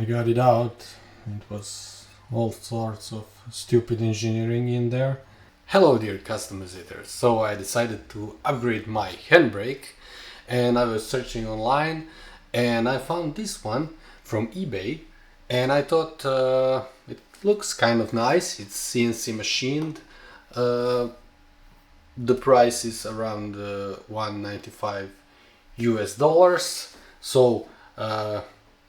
I got it out. It was all sorts of stupid engineering in there. Hello dear customizers. So I decided to upgrade my handbrake and I was searching online and I found this one from eBay and I thought it looks kind of nice. It's CNC machined. The price is around $195 US. So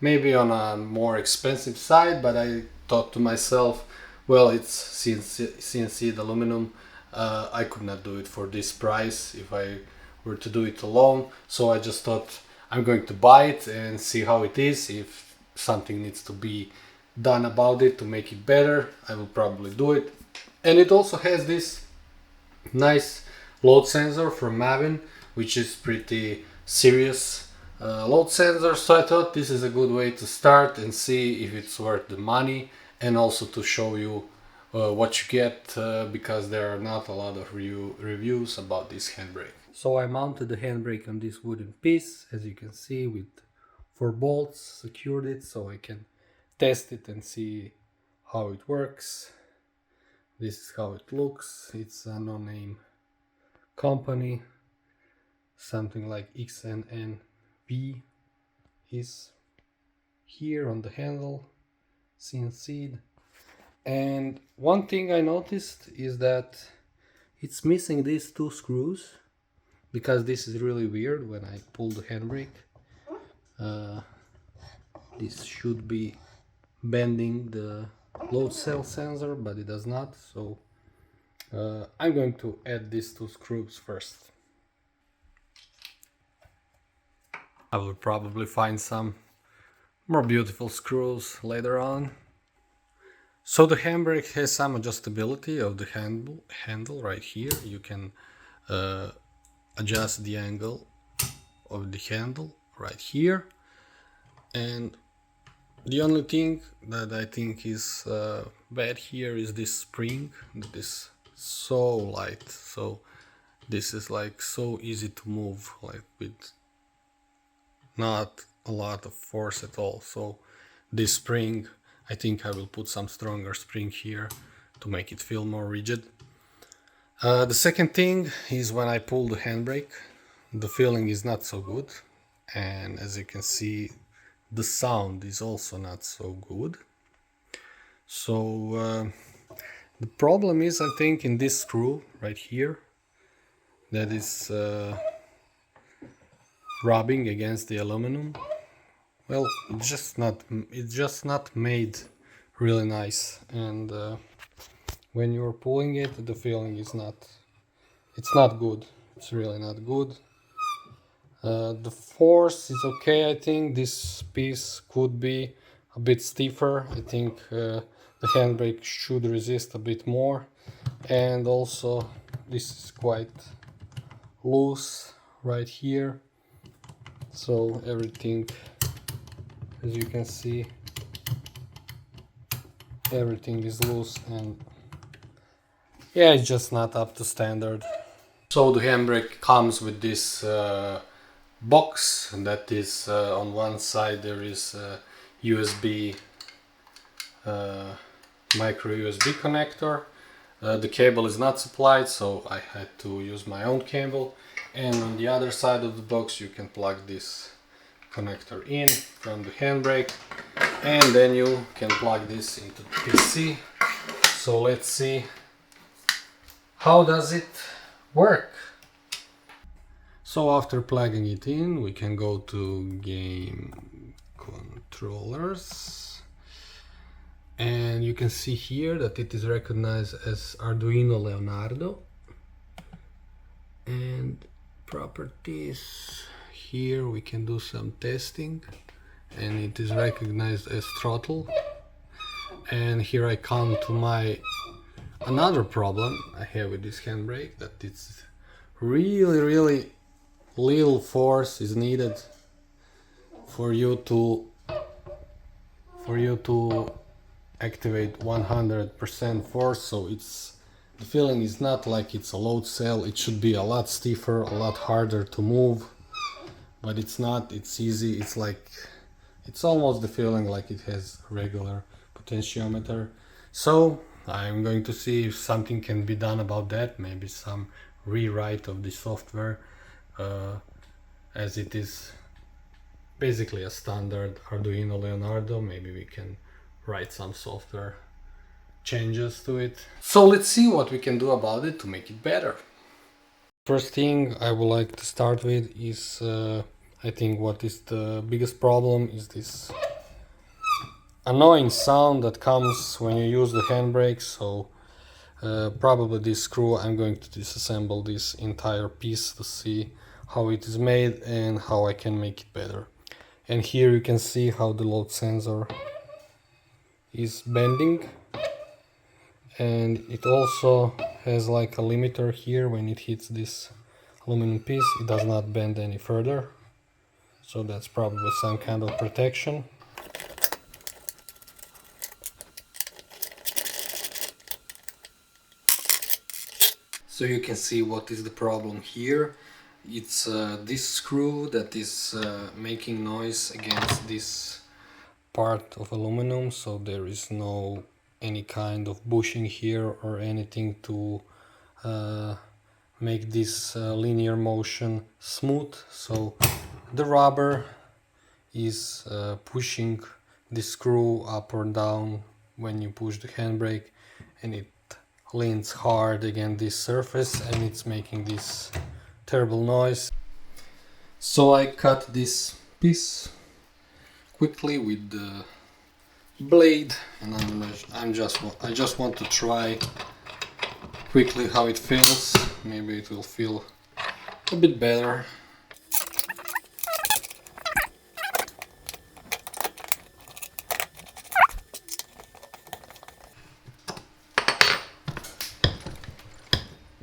maybe on a more expensive side, but I thought to myself, well, it's CNC aluminum. I could not do it for this price if I were to do it alone. So I just thought I'm going to buy it and see how it is. If something needs to be done about it to make it better, I will probably do it. And it also has this nice load sensor from Maven, which is pretty serious load sensor. So I thought this is a good way to start and see if it's worth the money, and also to show you what you get, because there are not a lot of reviews about this handbrake. So I mounted the handbrake on this wooden piece, as you can see, with 4 bolts, secured it so I can test it and see how it works. This is how it looks. It's a no-name company, something like XNNV is here on the handle, CNC'd. And one thing I noticed is that it's missing these 2 screws, because this is really weird when I pull the handbrake. This should be bending the load cell sensor, but it does not. So I'm going to add these 2 screws first. I will probably find some more beautiful screws later on. So the handbrake has some adjustability of the handle right here. You can adjust the angle of the handle right here. And the only thing that I think is bad here is this spring that is so light. So this is like so easy to move, like with not a lot of force at all. So this spring, I think I will put some stronger spring here to make it feel more rigid. The second thing is when I pull the handbrake, the feeling is not so good, and as you can see, the sound is also not so good. So the problem is, I think, in this screw right here that is rubbing against the aluminum. Well, it's just not made really nice, and when you're pulling it, the feeling is it's not good. It's really not good. The force is okay. I think this piece could be a bit stiffer. I think the handbrake should resist a bit more, and also this is quite loose right here. So everything, as you can see, everything is loose, and yeah, it's just not up to standard. So the handbrake comes with this box, and that is on one side there is a USB micro USB connector. The cable is not supplied, so I had to use my own cable. And on the other side of the box you can plug this connector in from the handbrake, and then you can plug this into the PC. So let's see how does it work. So after plugging it in, we can go to game controllers, and you can see here that it is recognized as Arduino Leonardo. And properties, here we can do some testing, and it is recognized as throttle. And here I come to my another problem I have with this handbrake, that it's really little force is needed for you to activate 100% force. So the feeling is not like it's a load cell. It should be a lot stiffer, a lot harder to move, but it's not. It's easy. It's like It's almost the feeling like it has regular potentiometer. So I'm going to see if something can be done about that, maybe some rewrite of the software, as it is basically a standard Arduino Leonardo. Maybe we can write some software changes to it. So let's see what we can do about it to make it better. First thing I would like to start with is I think what is the biggest problem is this annoying sound that comes when you use the handbrake. So probably this screw, I'm going to disassemble this entire piece to see how it is made and how I can make it better. And here you can see how the load sensor is bending, and it also has like a limiter here. When it hits this aluminum piece, it does not bend any further, so that's probably some kind of protection. So you can see what is the problem here. It's this screw that is making noise against this part of aluminum, so there is no any kind of bushing here or anything to make this linear motion smooth. So the rubber is pushing the screw up or down when you push the handbrake, and it leans hard against this surface and it's making this terrible noise. So I cut this piece quickly with the blade, and I just want to try quickly how it feels. Maybe it will feel a bit better.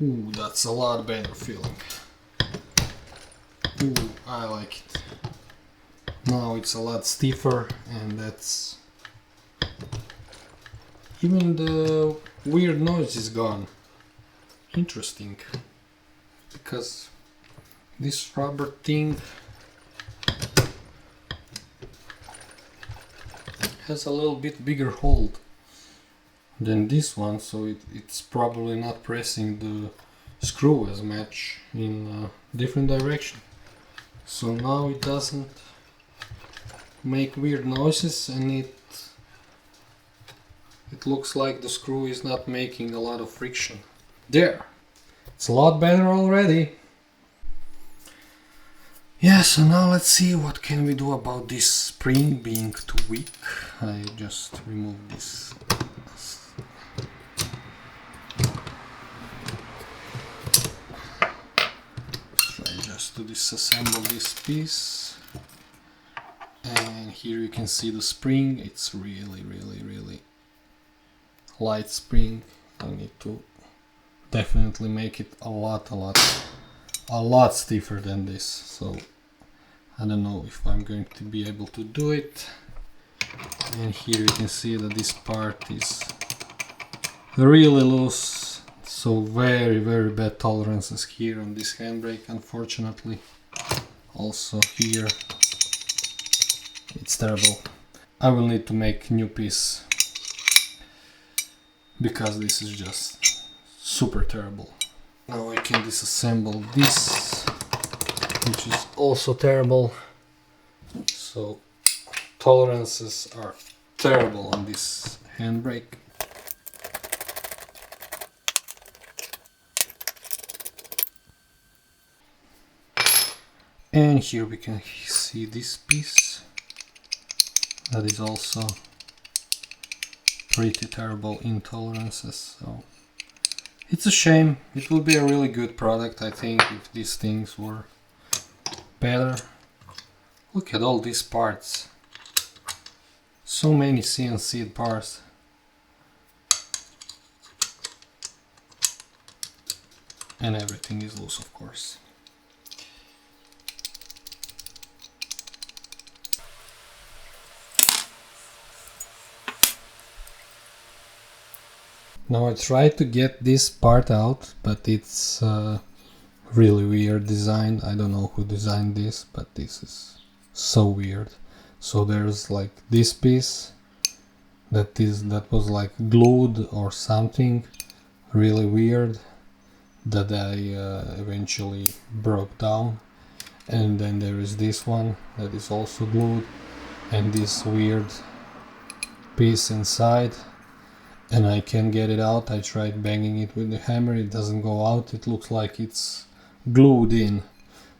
Ooh, that's a lot better feeling. Ooh, I like it. Now it's a lot stiffer, and that's... even the weird noise is gone. Interesting. Because this rubber thing has a little bit bigger hold than this one, so it's probably not pressing the screw as much in a different direction. So now it doesn't make weird noises, and it looks like the screw is not making a lot of friction. There! It's a lot better already. Yeah, so now let's see what can we do about this spring being too weak. I just removed this. Try just to disassemble this piece. And here you can see the spring. It's really light spring. I need to definitely make it a lot stiffer than this. So I don't know if I'm going to be able to do it. And here you can see that this part is really loose. So very bad tolerances here on this handbrake, unfortunately. Also here it's terrible. I will need to make a new piece because this is just super terrible. Now I can disassemble this, which is also terrible. So tolerances are terrible on this handbrake. And here we can see this piece that is also pretty terrible intolerances. So it's a shame. It would be a really good product, I think, if these things were better. Look at all these parts. So many CNC parts. And everything is loose, of course. Now I tried to get this part out, but it's really weird design. I don't know who designed this, but this is so weird. So there's like this piece that was like glued or something really weird that I eventually broke down. And then there is this one that is also glued, and this weird piece inside, and I can't get it out. I tried banging it with the hammer, it doesn't go out, it looks like it's glued in.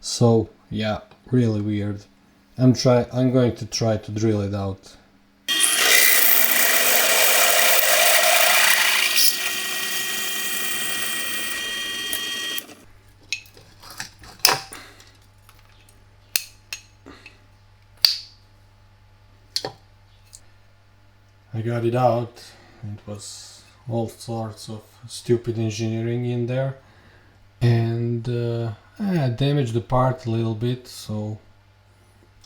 So yeah, really weird. I'm going to try to drill it out. I got it out. It was all sorts of stupid engineering in there, and I damaged the part a little bit, so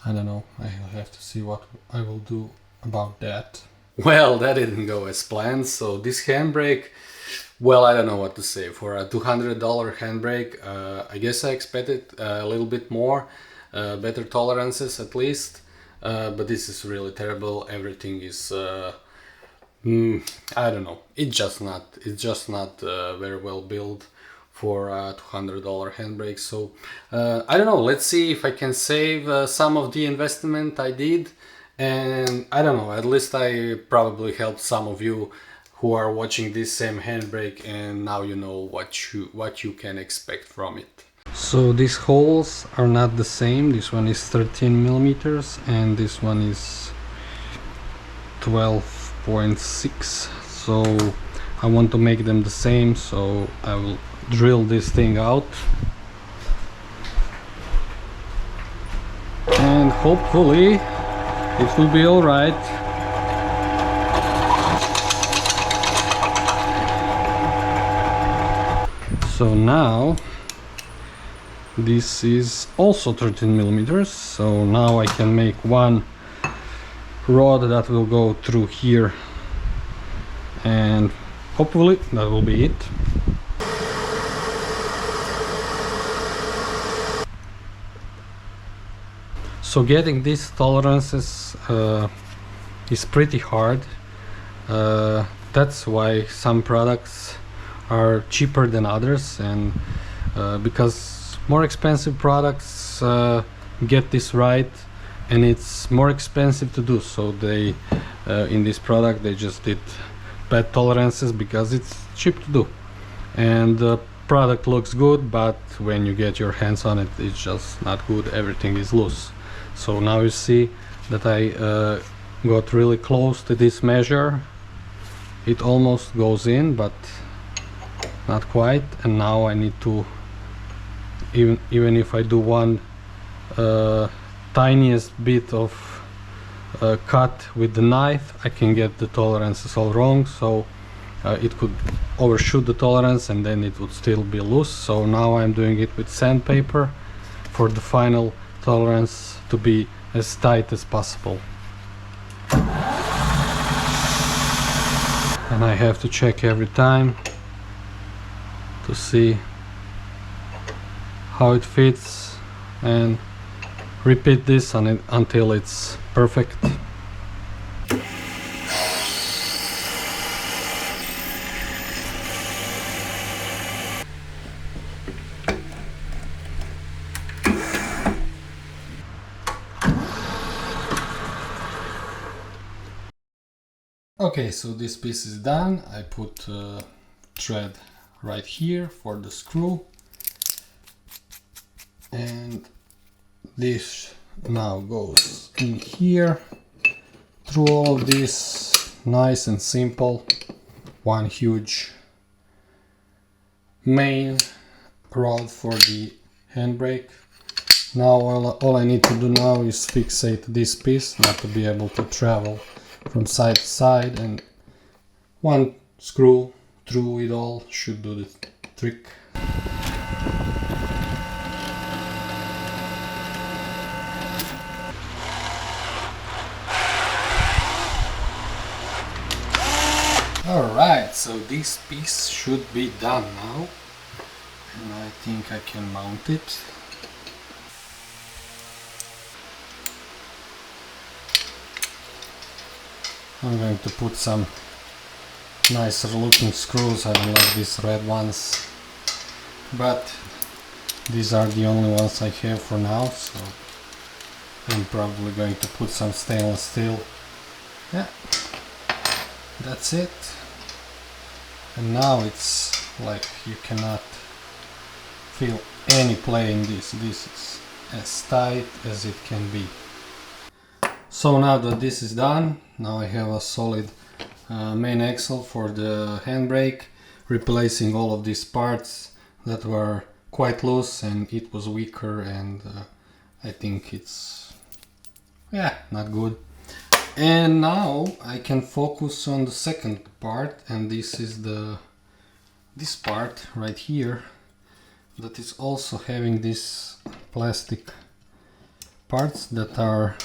I don't know. I'll have to see what I will do about that. Well, that didn't go as planned. So this handbrake, well, I don't know what to say. For a $200 handbrake, I guess I expected a little bit more, better tolerances at least. But this is really terrible. Everything is, I don't know. It's just not very well built for a $200 handbrake. So I don't know. Let's see if I can save some of the investment I did. And I don't know. At least I probably helped some of you who are watching this same handbrake, and now you know what you can expect from it. So these holes are not the same. This one is 13 millimeters and this one is 12.6. So I want to make them the same, so I will drill this thing out and hopefully it will be all right. So now this is also 13 millimeters, so now I can make one rod that will go through here, and hopefully that will be it. So getting these tolerances is pretty hard. That's why some products are cheaper than others, and because more expensive products get this right, and it's more expensive to do so. They in this product they just did bad tolerances because it's cheap to do, and the product looks good, but when you get your hands on it, it's just not good. Everything is loose. So now you see that I got really close to this measure. It almost goes in, but not quite. And now I need to, even if I do one tiniest bit of cut with the knife, I can get the tolerances all wrong. So it could overshoot the tolerance and then it would still be loose. So now I'm doing it with sandpaper for the final tolerance to be as tight as possible. And I have to check every time to see how it fits and repeat this on it until it's perfect. Okay, so this piece is done. I put thread right here for the screw, and this now goes in here through all of this, nice and simple. One huge main rod for the handbrake. Now all I need to do now is fixate this piece, not to be able to travel from side to side, and one screw through it all should do the trick. Alright, so this piece should be done now, and I think I can mount it. I'm going to put some nicer looking screws. I don't like these red ones, but these are the only ones I have for now, so I'm probably going to put some stainless steel. Yeah, that's it. And now it's like you cannot feel any play in this. This is as tight as it can be. So now that this is done, now I have a solid main axle for the handbrake, replacing all of these parts that were quite loose and it was weaker, and I think it's, yeah, not good. And now I can focus on the second part, and this is this part right here that is also having these plastic parts that are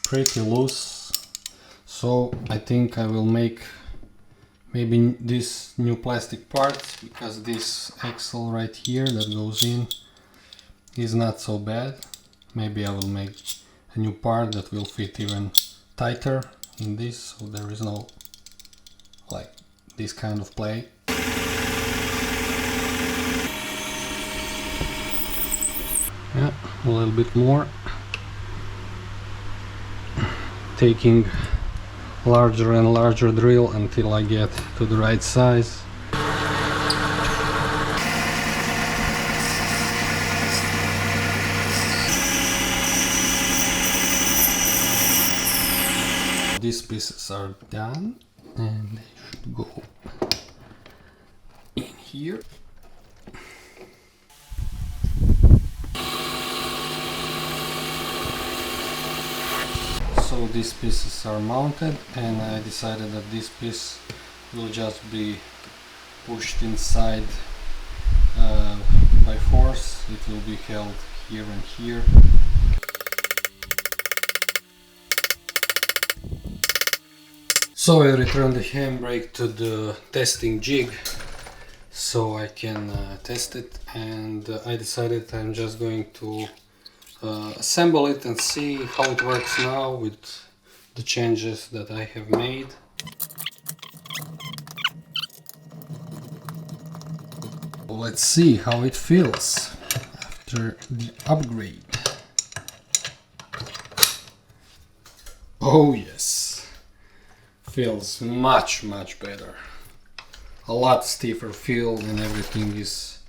pretty loose. So I think I will make maybe this new plastic parts, because this axle right here that goes in is not so bad. Maybe I will make a new part that will fit even tighter in this, so there is no like this kind of play. Yeah, a little bit more. Taking larger and larger drill until I get to the right size. These pieces are done and they should go in here. So these pieces are mounted, and I decided that this piece will just be pushed inside by force. It will be held here and here. So I returned the handbrake to the testing jig so I can test it, and I decided I'm just going to assemble it and see how it works now with the changes that I have made. Let's see how it feels after the upgrade. Oh yes, feels much better. A lot stiffer feel, and everything is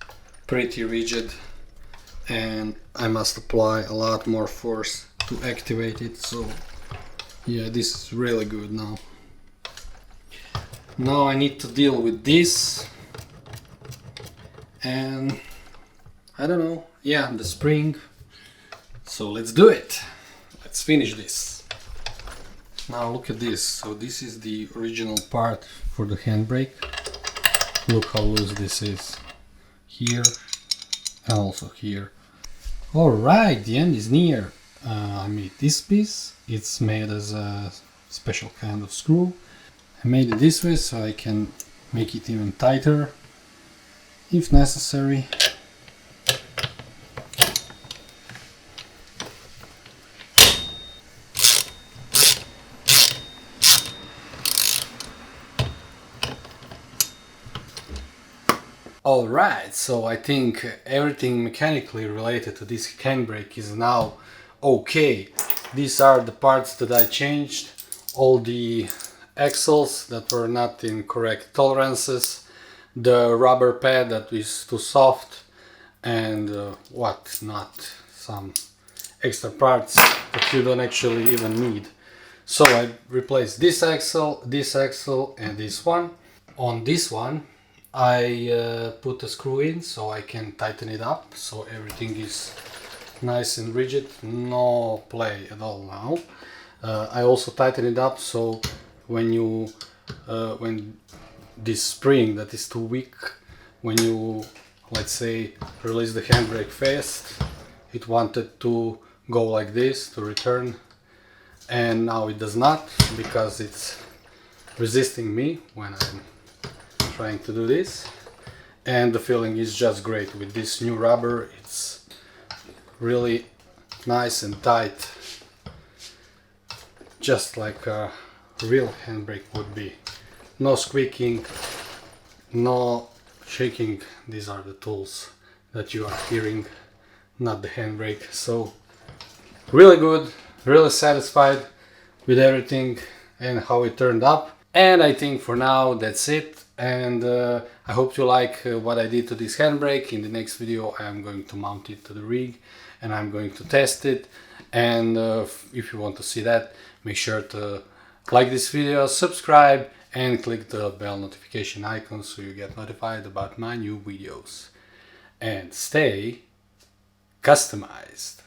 pretty rigid, and I must apply a lot more force to activate it. So yeah, this is really good now. Now I need to deal with this, and I don't know, yeah, the spring. So let's do it. Let's finish this. Now look at this. So this is the original part for the handbrake. Look how loose this is here and also here. Alright, the end is near. I made this piece. It's made as a special kind of screw. I made it this way so I can make it even tighter if necessary. Alright, so I think everything mechanically related to this handbrake is now okay. These are the parts that I changed. All the axles that were not in correct tolerances, the rubber pad that is too soft, and not some extra parts that you don't actually even need. So I replaced this axle, and this one. On this one I put a screw in so I can tighten it up, so everything is nice and rigid, no play at all now. I also tighten it up so when this spring that is too weak, when you, let's say, release the handbrake fast, it wanted to go like this to return, and now it does not, because it's resisting me when I'm trying to do this. And the feeling is just great with this new rubber. It's really nice and tight. just like a real handbrake would be. No squeaking, no shaking. These are the tools that you are hearing, not the handbrake. So really good, really satisfied with everything and how it turned up. And I think for now that's it. And I hope you like what I did to this handbrake. In the next video I'm going to mount it to the rig and I'm going to test it. And if you want to see that, make sure to like this video, subscribe, and click the bell notification icon so you get notified about my new videos. And stay customized.